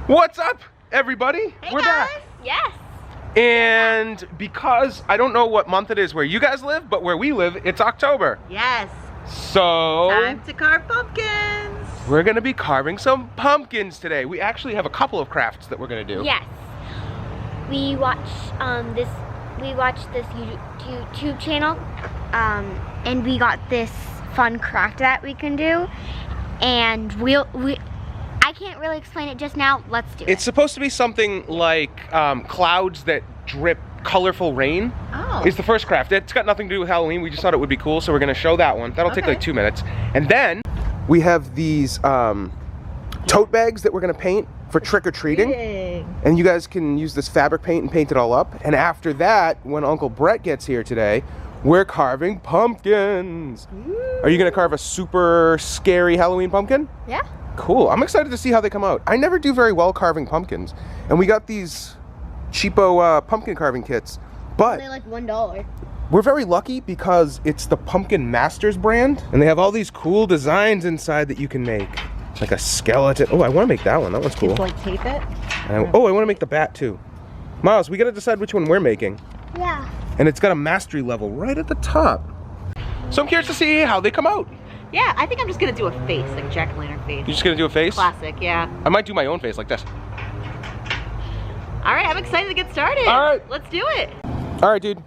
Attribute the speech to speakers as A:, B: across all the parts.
A: What's up, everybody?
B: Hey
A: We're
B: guys.
A: back.
B: Yes.
A: And because I don't know what month it is where you guys live, but where we live, it's October.
B: Yes.
A: So
B: Time to carve pumpkins.
A: we're gonna be carving some pumpkins today. We actually have a couple of crafts that we're gonna do.
C: Yes. We watch this YouTube channel, and we got this fun craft that we can do, and I can't really explain it just now. Let's do it.
A: It's supposed to be something like clouds that drip colorful rain.
B: Oh.
A: Is the first craft. It's got nothing to do with Halloween. We just thought it would be cool, so we're gonna show that one. That'll take
B: Okay.
A: like 2 minutes. And then we have these tote bags that we're gonna paint for trick-or-treating. And you guys can use this fabric paint and paint it all up. And after that, when Uncle Brett gets here today, we're carving pumpkins. Are you gonna carve a super scary Halloween pumpkin?
C: Yeah.
A: Cool. I'm excited to see how they come out. I never do very well carving pumpkins. And we got these cheapo pumpkin carving kits. But
C: They're like $1.
A: we're very lucky because it's the Pumpkin Masters brand. And they have all these cool designs inside that you can make. Like a skeleton. Oh, I want to make that one. That one's cool.
B: Just like tape it.
A: Oh, I want to make the bat too. Miles, we got to decide which one we're making.
C: Yeah.
A: And it's got a mastery level right at the top. So I'm curious to see how they come out.
B: Yeah, I think I'm just gonna do a face, like jack-o'-lantern face.
A: You're just gonna do a face?
B: Classic, yeah.
A: I might do my own face like this.
B: All right, I'm excited to get started.
A: All right.
B: Let's do it.
A: All right, dude.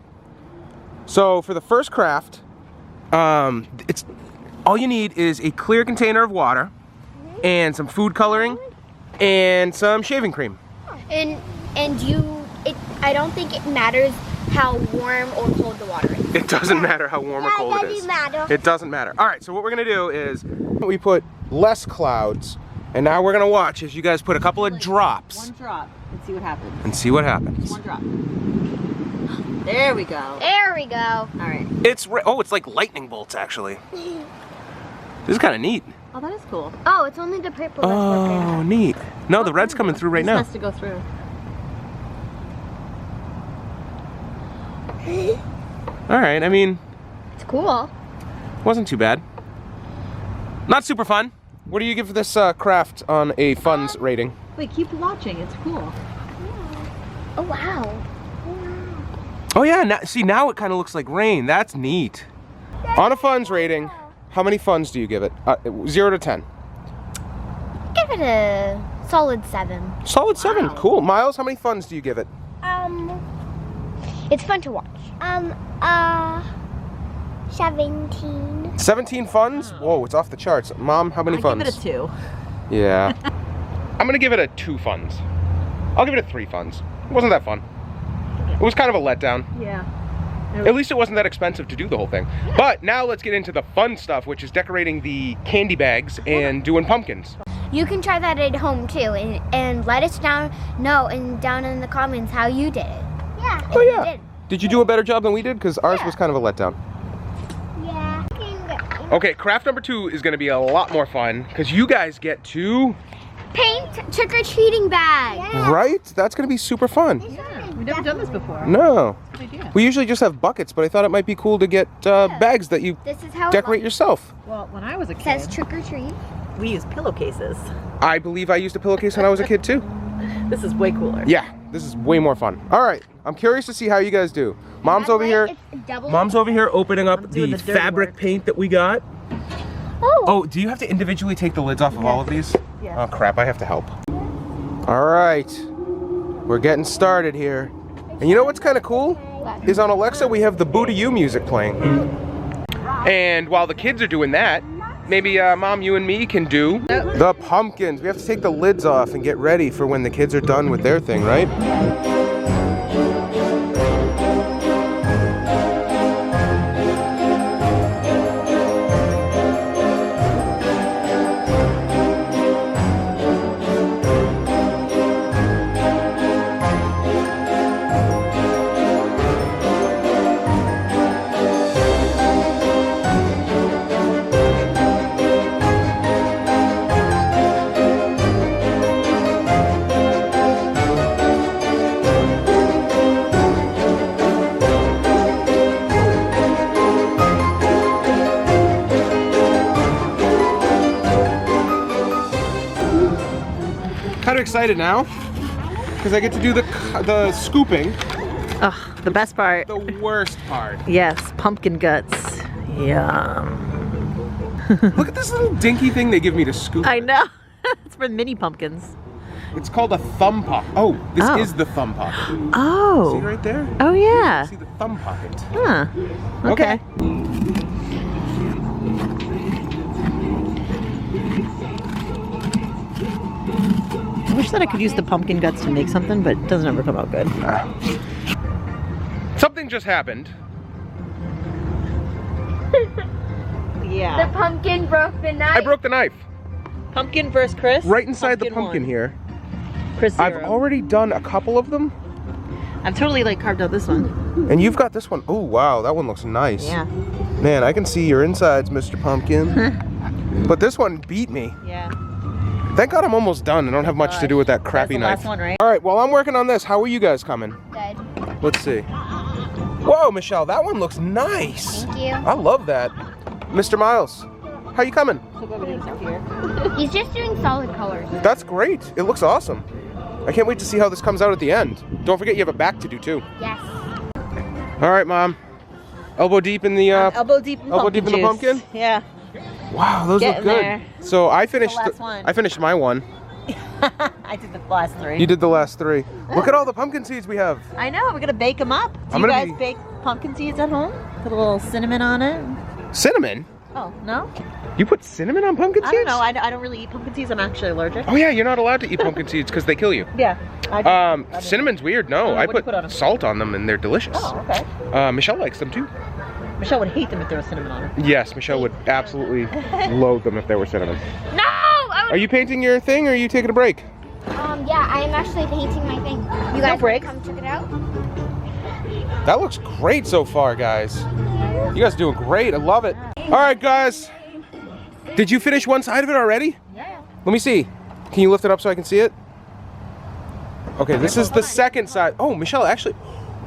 A: So for the first craft, it's all you need is a clear container of water and some food coloring and some shaving cream.
C: And I don't think it matters how warm or cold the water is.
A: It doesn't matter how warm or
C: Yeah, it
A: cold it
C: doesn't
A: is.
C: matter.
A: It doesn't matter. All right, so what we're gonna do is we put less clouds, and now we're gonna watch as you guys put a couple of drops
B: One drop and see what happens.
A: and see what happens.
B: One drop. There we go.
C: There we go.
B: All right.
A: It's like lightning bolts actually. This is kind of neat.
B: Oh, that is cool.
C: Oh, it's only the purple that's
A: Oh,
C: working.
A: neat. No, the red's coming through right
B: This
A: now.
B: has to go through.
A: All right, I mean,
C: It's cool.
A: wasn't too bad. Not super fun. What do you give this craft on a funds rating?
B: Wait, keep watching. It's cool.
C: Oh wow.
A: Oh yeah, now it kind of looks like rain. That's neat. On a funds rating, how many funds do you give it? 0 to 10.
C: Give it a solid 7.
A: Solid 7.
B: Wow.
A: Cool. Miles, how many funds do you give it?
C: It's fun to watch. 17.
A: 17 funds? Whoa, it's off the charts. Mom, how many
B: I
A: funds?
B: give it a 2.
A: Yeah. I'm gonna give it a 2 funds. I'll give it a 3 funds. It wasn't that fun. It was kind of a letdown.
B: Yeah.
A: At least it wasn't that expensive to do the whole thing. But now let's get into the fun stuff, which is decorating the candy bags and doing pumpkins.
C: You can try that at home too, and let us down in the comments how you did it. Yeah.
A: Oh yeah.
C: Did.
A: Did you do a better job than we did? Because ours was kind of a letdown.
C: Yeah.
A: Okay, craft number 2 is gonna be a lot more fun because you guys get to,
C: Paint trick-or-treating bag.
A: right? That's gonna be super fun.
B: Yeah. We've never done this before.
A: No.
B: Good idea.
A: We usually just have buckets, but I thought it might be cool to get bags that you
C: This is how
A: decorate yourself.
B: Well, when I was a
C: it says
B: kid,
C: trick-or-treat.
B: we used pillowcases.
A: I believe I used a pillowcase when I was a kid too.
B: This is way cooler.
A: Yeah, this is way more fun. All right, I'm curious to see how you guys do. Mom's over here. Mom's over here opening up
B: doing
A: the
B: the dirty
A: fabric
B: work.
A: paint that we got.
C: Oh.
A: Oh, do you have to individually take the lids off of all of these?
B: Yeah.
A: Oh crap, I have to help. All right, we're getting started here. And you know what's kind of cool? Is on Alexa we have the Boo to You music playing. And while the kids are doing that, maybe Mom, you and me can do the pumpkins. We have to take the lids off and get ready for when the kids are done with their thing, right? excited now because I get to do the scooping.
B: Ugh, the best part.
A: The worst part.
B: Yes, pumpkin guts. Yum.
A: Look at this little dinky thing they give me to scoop.
B: I know. It's for mini pumpkins.
A: It's called a thumb pocket. Oh, this
B: Oh.
A: is the thumb pocket.
B: Oh.
A: See right there?
B: Oh yeah.
A: See the thumb pocket.
B: Huh. Okay. I wish that I could use the pumpkin guts to make something, but it doesn't ever come out good.
A: Something just happened.
B: Yeah.
C: pumpkin broke the knife.
A: I broke the knife
B: Pumpkin versus Chris.
A: right inside the pumpkin
B: won.
A: here.
B: Chris
A: I've
B: 0.
A: already done a couple of them,
B: I've totally like carved out this one.
A: and you've got this one. Oh wow, that one looks nice.
B: Yeah.
A: Man, I can see your insides, Mr. Pumpkin. But this one beat me.
B: Yeah.
A: Thank God I'm almost done. I don't have much to do with that
B: That's
A: crappy
B: the
A: knife.
B: last one, right?
A: All right, while I'm working on this, how are you guys coming?
C: Good.
A: Let's see. Whoa, Michelle, that one looks nice.
C: Thank you.
A: I love that. Mr. Miles, how you coming?
C: He's just doing solid colors.
A: That's great. It looks awesome. I can't wait to see how this comes out at the end. Don't forget you have a back to do too.
C: Yes.
A: All right, Mom. Elbow deep in the
B: Elbow deep in
A: elbow deep in the
B: juice.
A: pumpkin?
B: Yeah.
A: Wow, those
B: Getting
A: look good.
B: there.
A: So I finished
B: last one.
A: I finished my one.
B: I did the last 3.
A: You did the last 3. Look at all the pumpkin seeds we have.
B: I know. We're gonna bake them up. Do
A: I'm
B: you
A: gonna
B: guys
A: be-
B: bake pumpkin seeds at home? Put a little cinnamon on it.
A: Cinnamon?
B: Oh no?
A: You put cinnamon on pumpkin seeds?
B: I don't know. I don't really eat pumpkin seeds. I'm actually allergic.
A: Oh yeah, you're not allowed to eat pumpkin seeds because they kill you.
B: Yeah. I do.
A: Cinnamon's weird. No,
B: Oh,
A: I
B: what do you
A: put,
B: put on 'em?
A: salt on them and they're delicious.
B: Oh, okay.
A: Michelle likes them too.
B: Michelle would hate them if there was cinnamon on them.
A: Yes, Michelle would absolutely loathe them if they were cinnamon.
C: No!
A: Are you painting your thing or are you taking a break?
C: Yeah, I am actually painting my thing. You guys
B: breaks.
C: come check it out?
A: That looks great so far, guys. You guys are doing great. I love it. All right, guys. Did you finish one side of it already?
C: Yeah.
A: Let me see. Can you lift it up so I can see it? Okay, this is the second side. Oh, Michelle, actually.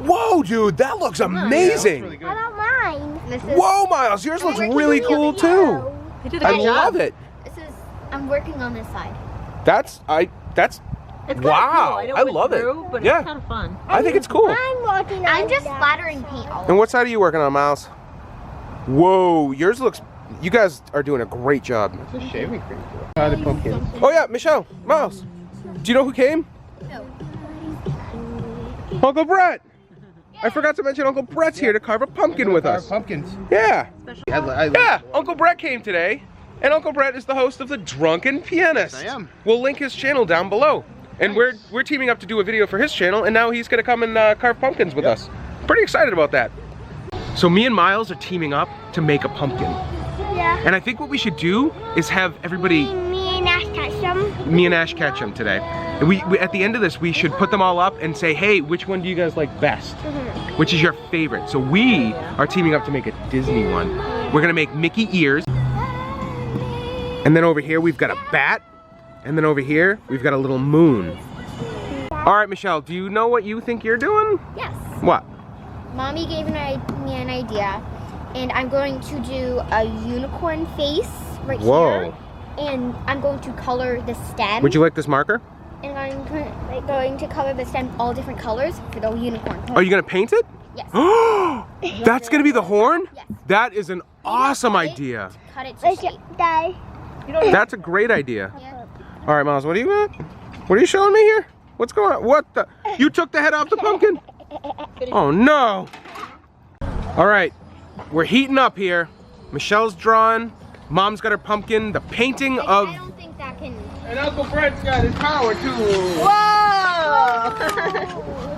A: Whoa, dude, that looks amazing.
C: How about mine? This is,
A: Whoa, Miles, yours looks really cool too.
B: You did a
A: I
B: good job.
A: love it.
C: This is, I'm working on this side.
A: That's
B: It's kinda
A: wow.
B: Cool. I, know
A: I
B: it was
A: love it.
B: through, but
A: Yeah.
B: it's kind of fun.
A: I think it's cool.
C: I'm just splattering paint all over.
A: And what side are you working on, Miles? Whoa, yours looks. You guys are doing a great job. It's a shaving cream. Oh yeah, Michelle, Miles. Do you know who came?
C: No.
A: Uncle Brett. I forgot to mention Uncle Brett's here to carve a pumpkin with us.
D: Pumpkins.
A: Yeah.
D: I
A: Yeah, Uncle Brett came today. And Uncle Brett is the host of The Drunken Pianist.
D: Yes, I am.
A: We'll link his channel down below. And we're teaming up to do a video for his channel, and now he's gonna come and carve pumpkins with us. Pretty excited about that. So me and Miles are teaming up to make a pumpkin.
C: Yeah.
A: And I think what we should do is have everybody,
C: Me and Ash catch them.
A: me and Ash catch them today. And we at the end of this, we should put them all up and say, hey, which one do you guys like best? Which is your favorite? So we are teaming up to make a Disney one. We're gonna make Mickey ears. And then over here, we've got a bat. And then over here, we've got a little moon. All right, Michelle, do you know what you think you're doing?
C: Yes.
A: What?
C: Mommy gave me an idea, and I'm going to do a unicorn face right
A: Whoa.
C: here. And I'm going to color the stem.
A: Would you like this marker?
C: And I'm going to color the stem all different colors for the unicorn.
A: Are you gonna paint it?
C: Yes.
A: That's gonna be the horn?
C: Yes.
A: That is an awesome
C: cut it.
A: idea.
C: Cut it to shape.
A: That's a great idea.
C: Yeah.
A: All right, Miles, what do you got? What are you showing me here? What's going on? What the? You took the head off the pumpkin? Oh no. All right, we're heating up here. Michelle's drawing. Mom's got her pumpkin. The painting of...
C: I don't think that can.
D: And Uncle Brett's got his power too.
B: Whoa!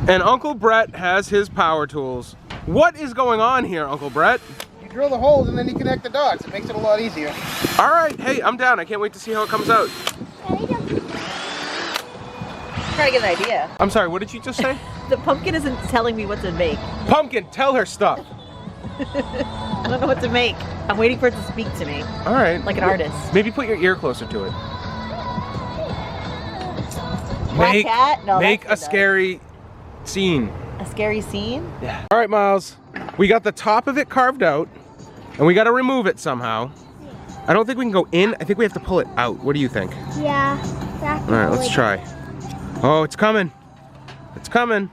A: And Uncle Brett has his power tools. What is going on here, Uncle Brett?
D: You drill the holes and then you connect the dots. It makes it a lot easier.
A: All right, hey, I'm down. I can't wait to see how it comes out.
B: Trying to get an idea.
A: I'm sorry, what did you just say?
B: The pumpkin isn't telling me what to make.
A: Pumpkin, tell her stuff.
B: I don't know what to make. I'm waiting for it to speak to me,
A: All right.
B: like an artist.
A: Maybe put your ear closer to it.
B: Black cat? No,
A: make
B: that's
A: a scary scene.
B: A scary scene?
A: Yeah. All right, Miles. We got the top of it carved out, and we got to remove it somehow. I don't think we can go in. I think we have to pull it out. What do you think?
C: Yeah. That's
A: All right, let's try. Oh, it's coming. It's coming.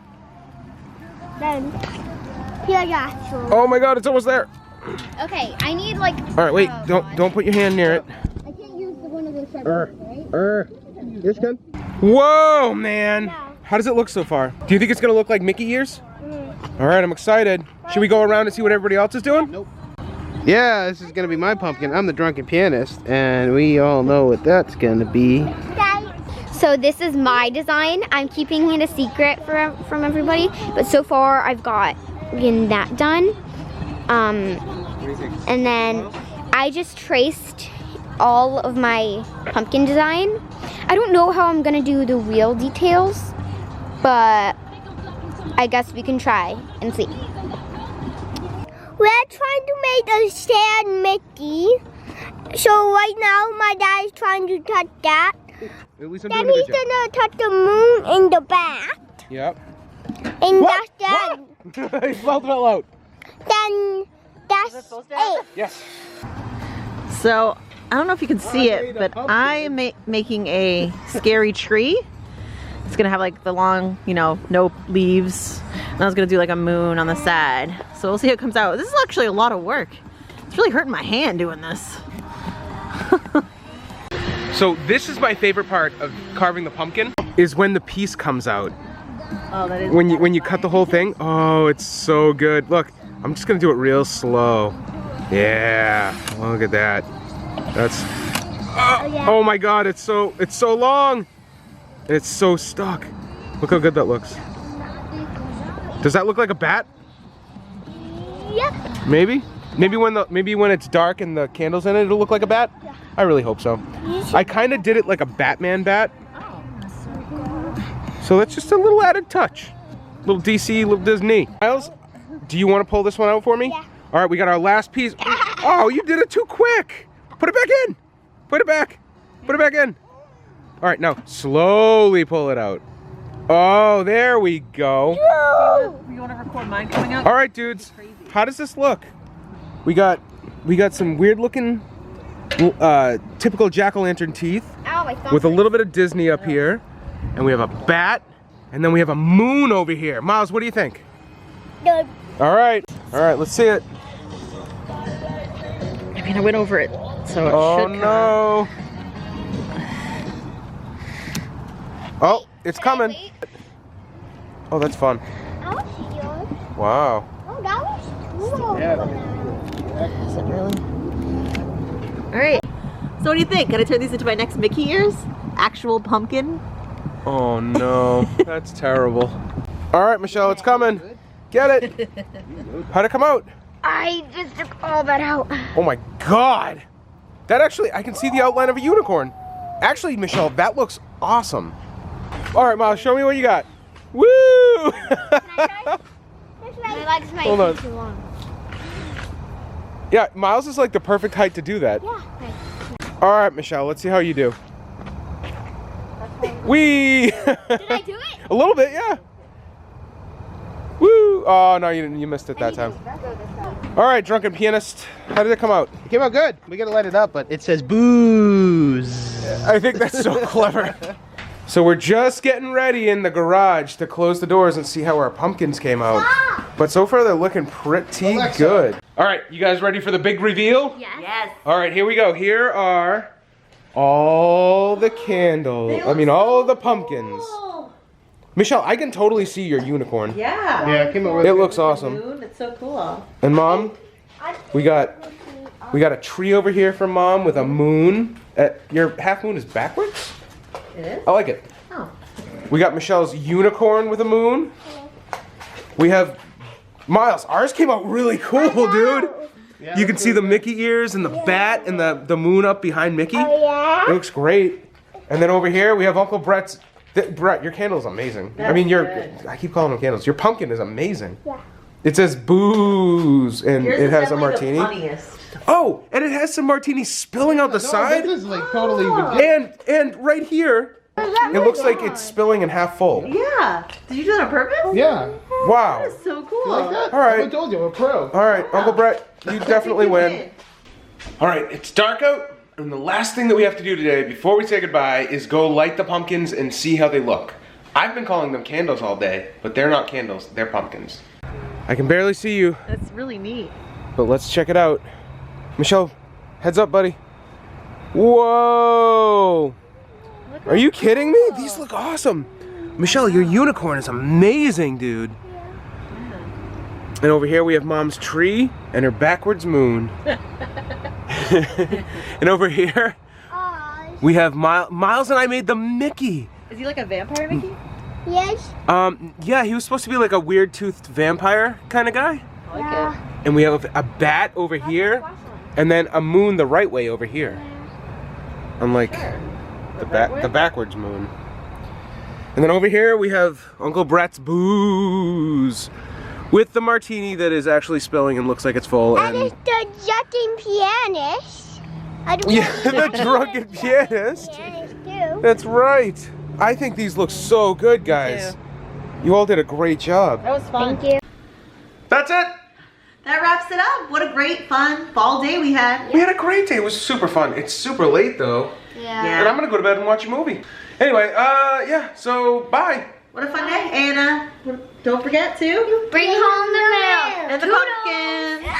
C: Then, here, yeah.
A: Oh my God, it's almost there.
C: Okay, I need like.
A: All right, wait. Don't put your hand near it.
C: I can't use one of those sharp right?
A: This good? Whoa, man. How does it look so far? Do you think it's gonna look like Mickey ears? All right, I'm excited. Should we go around and see what everybody else is doing?
D: Nope. Yeah, this is gonna be my pumpkin. I'm the drunken pianist, and we all know what that's gonna be.
C: So this is my design. I'm keeping it a secret from everybody, but so far I've gotten that done. And then I just traced all of my pumpkin design. I don't know how I'm gonna do the real details, but I guess we can try and see. We're trying to make a sand Mickey. So right now my dad is trying to touch that.
A: At least I'm
C: Then
A: doing a
C: he's
A: good job.
C: gonna touch the moon in the back.
A: Yep.
C: And
A: What?
C: that's done.
A: He spelled it out.
C: Then that's it.
A: Yes.
B: So, I don't know if you can see it, but I am making a scary tree. It's gonna have like the long, you know, no leaves. And I was gonna do like a moon on the side. So we'll see how it comes out. This is actually a lot of work. It's really hurting my hand doing this.
A: So this is my favorite part of carving the pumpkin, is when the piece comes out.
B: Oh, that is.
A: When you cut the whole thing, oh, it's so good. Look, I'm just gonna do it real slow. Yeah, look at that. That's. Oh my God, it's so long. And it's so stuck. Look how good that looks. Does that look like a bat?
C: Yep.
A: Maybe. Maybe when it's dark and the candles in it, it'll look like a bat.
C: Yeah.
A: I really hope so. I kind of did it like a Batman bat. So that's just a little added touch. Little DC, little Disney. Miles, do you want to pull this one out for me?
C: Yeah.
A: All right, we got our last piece. Oh, you did it too quick. Put it back in. Put it back. Put it back in. All right, now slowly pull it out. Oh, there we go.
B: You want to record mine coming out?
A: All right, dudes. How does this look? We got some weird looking typical jack-o'-lantern teeth
C: Ow, my thumb.
A: with a little bit of Disney up here. And we have a bat, and then we have a moon over here. Miles, what do you think?
C: Good.
A: All right, let's see it.
B: I mean, I went over it, so it
A: Oh
B: should come out.
A: no. Oh, it's coming.
C: Wait.
A: Oh, that's fun.
C: I want to see yours.
A: Wow.
C: Oh, that was cool.
B: Is it really? All right. So what do you think? Can I turn these into my next Mickey ears? Actual pumpkin?
A: Oh no, that's terrible. All right, Michelle, it's coming. Get it. How'd it come out?
C: I just took all that out.
A: Oh my God. That actually, I can see the outline of a unicorn. Actually, Michelle, that looks awesome. All right, Miles, show me what you got. Woo!
C: My legs might
A: Hold on.
C: be too long.
A: Yeah, Miles is like the perfect height to do that.
C: Yeah.
A: All right, Michelle, let's see how you do. Wee!
C: Did I do it?
A: A little bit, yeah. Woo! Oh no, you didn't. You missed it that time. All right, drunken pianist. How did it come out?
D: It came out good. We gotta light it up, but it says booze.
A: I think that's so clever. So we're just getting ready in the garage to close the doors and see how our pumpkins came out. But so far they're looking pretty
D: Alexa.
A: good. All right, you guys ready for the big reveal?
C: Yes.
B: Yes.
A: All right, here we go. Here are all the candles. I mean, all the pumpkins. Michelle, I can totally see your unicorn.
B: Yeah.
D: Yeah, it came out really
A: It
D: good.
A: looks awesome.
B: Moon, it's so cool.
A: And Mom, we got a tree over here from Mom with a moon. Your half moon is backwards?
B: It is?
A: I like it.
B: Oh.
A: We got Michelle's unicorn with a moon. We have Miles. Ours came out really cool, dude.
D: Yeah,
A: You can see the Mickey ears and the bat and the moon up behind Mickey. It looks great. And then over here we have Uncle Brett's. Brett, your candle's amazing. I mean, I keep calling them candles. Your pumpkin is amazing.
C: Yeah.
A: It says booze and
B: Yours
A: it
B: is
A: has a
B: definitely the
A: martini.
B: funniest.
A: Oh, and it has some martini spilling out the
D: No,
A: side.
D: this is like totally ridiculous.
A: And right here, it looks like it's spilling in half full.
B: Yeah. Did you do that on purpose?
D: Yeah.
A: Wow.
B: That's so cool.
D: You like that?
A: All right.
D: I told you, I'm a pro.
A: All right, Uncle Brett, you definitely
B: You
A: win. All right, it's dark out, and the last thing that we have to do today before we say goodbye is go light the pumpkins and see how they look. I've been calling them candles all day, but they're not candles, they're pumpkins. I can barely see you,
B: That's really neat.
A: but let's check it out. Michelle, heads up, buddy. Whoa! Are you kidding me? These look awesome. Michelle, your unicorn is amazing, dude. And over here we have Mom's tree and her backwards moon. And over here we have Miles and I made the Mickey.
B: Is he like a vampire, Mickey?
C: Yes.
A: Yeah, he was supposed to be like a weird-toothed vampire kind of guy.
B: I like it.
A: And we have a bat over here, and then a moon the right way over here. Unlike the backwards moon. And then over here we have Uncle Brett's booze with the martini that is actually spilling and looks like it's full.
C: And it's the jutting pianist.
A: Yeah, the drunken pianist.
C: Too.
A: That's right. I think these look so good, guys.
B: too.
A: You all did a great job.
B: That was fun.
C: Thank you.
A: That's it.
B: That wraps it up. What a great, fun fall day we had.
A: We had a great day. It was super fun. It's super late though.
C: Yeah.
A: And I'm gonna go to bed and watch a movie. Anyway, yeah, so bye.
B: What a fun day. And don't forget to
C: Bring home the milk.
B: and the pumpkin.